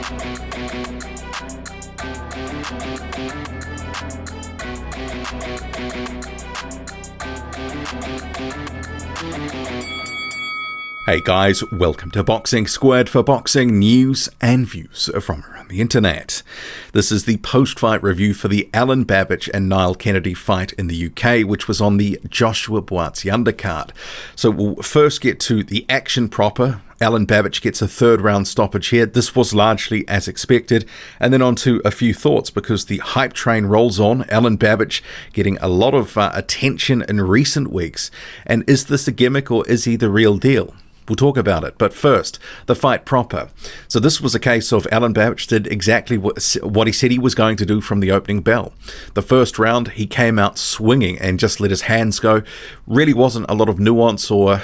Hey guys, welcome to Boxing Squared for boxing news and views from around the internet. This is the post-fight review for the Alen Babic and Niall Kennedy fight in the UK, which was on the Joshua Buatsi undercard. So we'll first get to the action proper. Alen Babic gets a third round stoppage here. This was largely as expected. And then on to a few thoughts, because the hype train rolls on. Alen Babic getting a lot of attention in recent weeks. And is this a gimmick or is he the real deal? We'll talk about it, but first, the fight proper. So this was a case of Alen Babic did exactly what he said he was going to do from the opening bell. The first round, he came out swinging and just let his hands go. Really wasn't a lot of nuance or,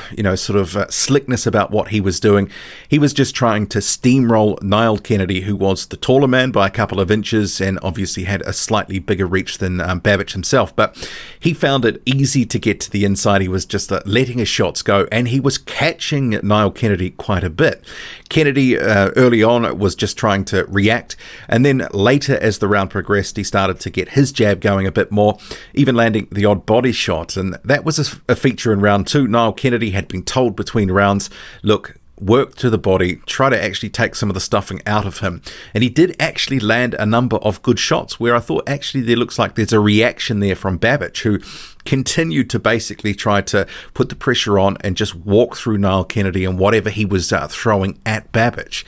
slickness about what he was doing. He was just trying to steamroll Niall Kennedy, who was the taller man by a couple of inches and obviously had a slightly bigger reach than Babic himself. But he found it easy to get to the inside. He was just letting his shots go, and he was catching Niall Kennedy quite a bit. Kennedy early on was just trying to react, and then later as the round progressed, he started to get his jab going a bit more, even landing the odd body shot, and that was a feature in round two. Niall Kennedy had been told between rounds, look, work to the body, try to actually take some of the stuffing out of him. And he did actually land a number of good shots where I thought actually there looks like there's a reaction there from Babic, who continued to basically try to put the pressure on and just walk through Niall Kennedy and whatever he was throwing at Babic.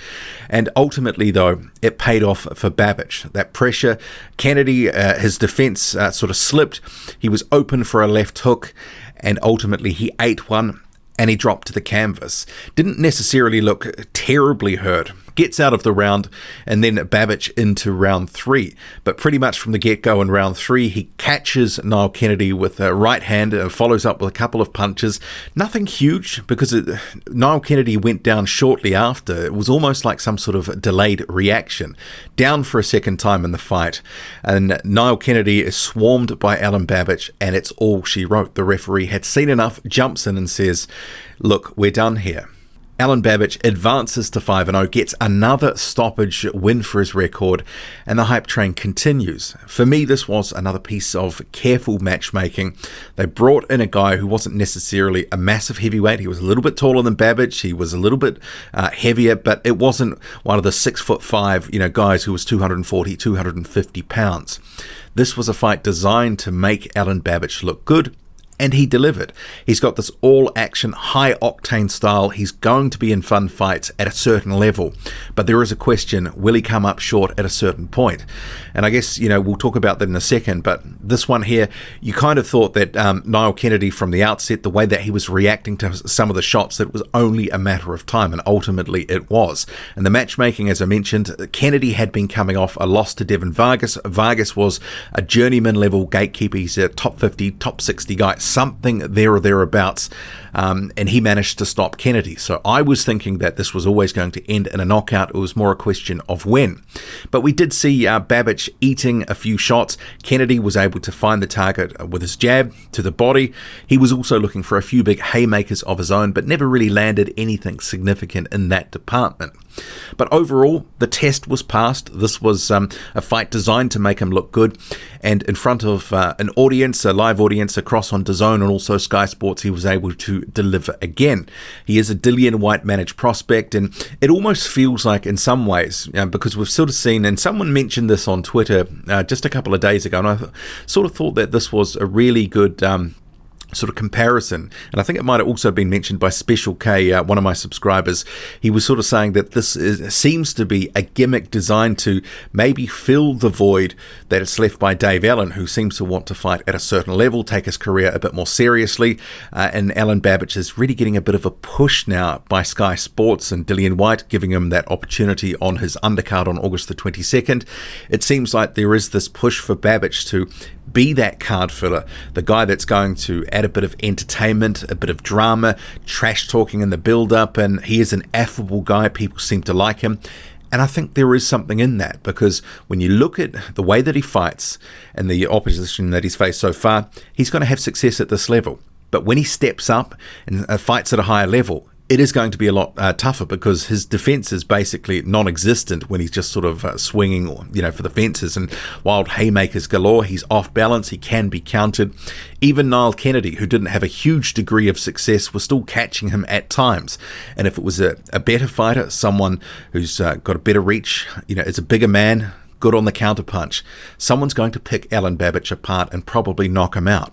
And ultimately, though, it paid off for Babic. That pressure, Kennedy, his defense sort of slipped. He was open for a left hook, and ultimately he ate one, and he dropped to the canvas. Didn't necessarily look terribly hurt. Gets out of the round, and then Babic into round three. But pretty much from the get-go in round three, he catches Niall Kennedy with a right hand, follows up with a couple of punches. Nothing huge, because Niall Kennedy went down shortly after. It was almost like some sort of delayed reaction. Down for a second time in the fight, and Niall Kennedy is swarmed by Alen Babic, and it's all she wrote. The referee had seen enough, jumps in and says, look, we're done here. Alen Babic advances to 5-0, gets another stoppage win for his record, and the hype train continues. For me, this was another piece of careful matchmaking. They brought in a guy who wasn't necessarily a massive heavyweight. He was a little bit taller than Babic. He was a little bit heavier, but it wasn't one of the 6'5", guys who was 240, 250 pounds. This was a fight designed to make Alen Babic look good, and he delivered. He's got this all-action, high-octane style. He's going to be in fun fights at a certain level. But there is a question, will he come up short at a certain point? And I guess, we'll talk about that in a second. But this one here, you kind of thought that Niall Kennedy from the outset, the way that he was reacting to some of the shots, that it was only a matter of time. And ultimately it was. And the matchmaking, as I mentioned, Kennedy had been coming off a loss to Devin Vargas. Vargas was a journeyman-level gatekeeper. He's a top 50, top 60 guy, something there or thereabouts, and he managed to stop Kennedy. So I was thinking that this was always going to end in a knockout. It was more a question of when. But we did see Babic eating a few shots. Kennedy was able to find the target with his jab to the body. He was also looking for a few big haymakers of his own, but never really landed anything significant in that department. But overall, the test was passed. This was a fight designed to make him look good, and in front of an audience, a live audience across on DAZN and also Sky Sports, he was able to deliver again. He is a Dillian Whyte managed prospect, and it almost feels like in some ways, because we've sort of seen, and someone mentioned this on Twitter just a couple of days ago, and I sort of thought that this was a really good sort of comparison, and I think it might have also been mentioned by Special K, one of my subscribers. He was sort of saying that this seems to be a gimmick designed to maybe fill the void that it's left by Dave Allen, who seems to want to fight at a certain level, take his career a bit more seriously, and Alen Babic is really getting a bit of a push now by Sky Sports and Dillian Whyte, giving him that opportunity on his undercard on August the 22nd. It seems like there is this push for Babic to be that card filler, the guy that's going to add a bit of entertainment, a bit of drama, trash talking in the build-up, and he is an affable guy. People seem to like him. And I think there is something in that, because when you look at the way that he fights and the opposition that he's faced so far, he's going to have success at this level. But when he steps up and fights at a higher level, it is going to be a lot tougher because his defense is basically non-existent when he's just sort of swinging, or for the fences, and wild haymakers galore. He's off balance. He can be countered. Even Niall Kennedy, who didn't have a huge degree of success, was still catching him at times. And if it was a better fighter, someone who's got a better reach, is a bigger man, good on the counterpunch, someone's going to pick Alen Babic apart and probably knock him out.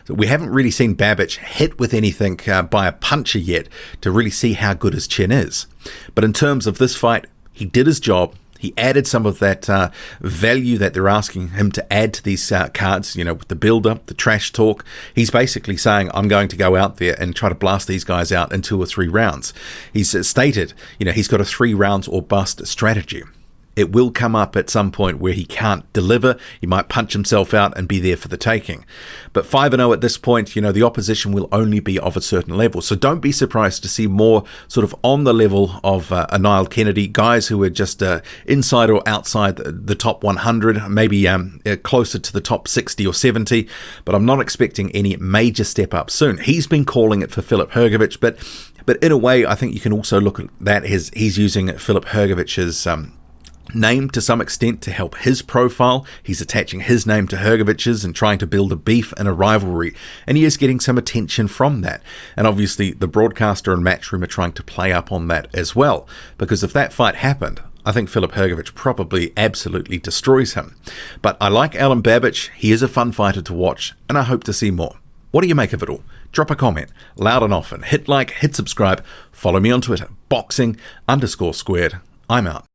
So we haven't really seen Babic hit with anything by a puncher yet to really see how good his chin is. But in terms of this fight, he did his job. He added some of that value that they're asking him to add to these cards, with the build-up, the trash talk. He's basically saying, I'm going to go out there and try to blast these guys out in 2 or 3 rounds. He's stated, he's got a 3 rounds or bust strategy. It will come up at some point where he can't deliver. He might punch himself out and be there for the taking. But 5-0 at this point, the opposition will only be of a certain level. So don't be surprised to see more sort of on the level of a Niall Kennedy, guys who are just inside or outside the top 100, maybe closer to the top 60 or 70. But I'm not expecting any major step up soon. He's been calling it for Filip Hrgović, but in a way, I think you can also look at that as he's using Filip Hrgovic's name to some extent to help his profile. He's attaching his name to Hrgovic's and trying to build a beef and a rivalry, and he is getting some attention from that. And obviously the broadcaster and Matchroom are trying to play up on that as well, because if that fight happened, I think Filip Hrgović probably absolutely destroys him. But I like Alen Babic. He is a fun fighter to watch, and I hope to see more. What do you make of it all? Drop a comment, loud and often. Hit like, hit subscribe, follow me on Twitter, boxing_squared. I'm out.